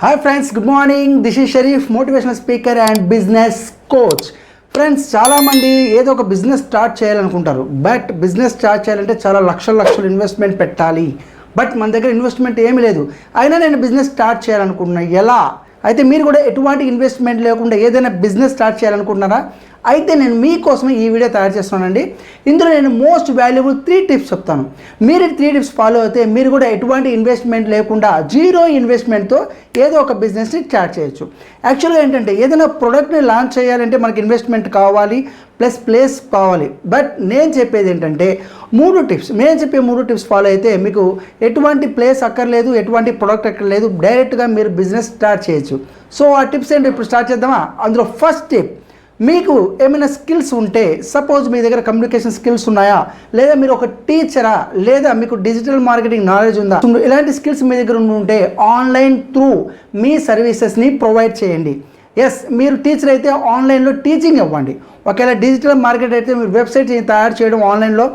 Hi friends, good morning. This is Sharif, motivational speaker and business coach. Friends, చాలామంది ఏదో ఒక business start చేయాలనుకుంటారు. But business start చేయాలంటే చాలా లక్షలు ఇన్వెస్ట్మెంట్ పెట్టాలి. బట్ మన దగ్గర ఇన్వెస్ట్మెంట్ ఏమీ లేదు. అయినా నేను బిజినెస్ స్టార్ట్ చేయాలనుకుంటున్నా, ఎలా? అయితే మీరు కూడా ఎటువంటి ఇన్వెస్ట్మెంట్ లేకుండా ఏదైనా బిజినెస్ స్టార్ట్ చేయాలనుకుంటున్నారా? అయితే నేను మీకోసమే ఈ వీడియో తయారు చేస్తున్నానండి. ఇందులో నేను మోస్ట్ వాల్యుబుల్ 3 టిప్స్ చెప్తాను. మీరు 3 టిప్స్ ఫాలో అయితే మీరు కూడా ఎటువంటి ఇన్వెస్ట్మెంట్ లేకుండా జీరో ఇన్వెస్ట్మెంట్తో ఏదో ఒక బిజినెస్ని స్టార్ట్ చేయొచ్చు. యాక్చువల్గా ఏంటంటే ఏదైనా ప్రోడక్ట్ని లాంచ్ చేయాలంటే మనకి ఇన్వెస్ట్మెంట్ కావాలి, ప్లస్ ప్లేస్ కావాలి. బట్ నేను చెప్పేది ఏంటంటే 3 టిప్స్. నేను చెప్పే 3 టిప్స్ ఫాలో అయితే మీకు ఎటువంటి ప్లేస్ అక్కర్లేదు, ఎటువంటి ప్రోడక్ట్ అక్కర్లేదు, డైరెక్ట్గా మీరు బిజినెస్ స్టార్ట్ చేయొచ్చు. సో ఆ టిప్స్ ఏంటో ఇప్పుడు స్టార్ట్ చేద్దామా? అందులో ఫస్ట్ టిప్, మీకు ఏమైనా స్కిల్స్ ఉంటే, సపోజ్ మీ దగ్గర కమ్యూనికేషన్ స్కిల్స్ ఉన్నాయా, లేదా మీరు ఒక టీచరా, లేదా మీకు డిజిటల్ మార్కెటింగ్ నాలెడ్జ్ ఉందా, ఇలాంటి స్కిల్స్ మీ దగ్గర ఉంటే ఆన్లైన్ త్రూ మీ సర్వీసెస్ని ప్రొవైడ్ చేయండి. ఎస్, మీరు టీచర్ అయితే ఆన్లైన్లో టీచింగ్ ఇవ్వండి. ఒకవేళ డిజిటల్ మార్కెట్ అయితే మీరు వెబ్సైట్ తయారు చేయడం ఆన్లైన్లో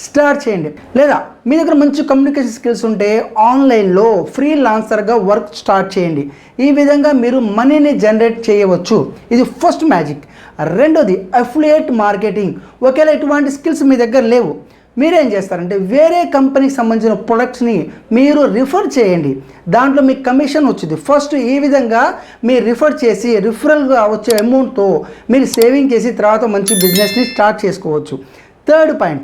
స్టార్ట్ చేయండి. లేదా మీ దగ్గర మంచి కమ్యూనికేషన్ స్కిల్స్ ఉంటే ఆన్లైన్లో ఫ్రీలాన్సర్గా వర్క్ స్టార్ట్ చేయండి. ఈ విధంగా మీరు మనీని జనరేట్ చేయవచ్చు. ఇది ఫస్ట్ మ్యాజిక్. రెండోది అఫిలియేట్ మార్కెటింగ్. ఒకవేళ ఇటువంటి స్కిల్స్ మీ దగ్గర లేవు, మీరేం చేస్తారంటే వేరే కంపెనీకి సంబంధించిన ప్రొడక్ట్స్ని మీరు రిఫర్ చేయండి. దాంట్లో మీకు కమిషన్ వచ్చింది. ఫస్ట్ ఈ విధంగా మీరు రిఫర్ చేసి రిఫరల్గా వచ్చే అమౌంట్తో మీరు సేవింగ్ చేసి తర్వాత మంచి బిజినెస్ని స్టార్ట్ చేసుకోవచ్చు. Third point,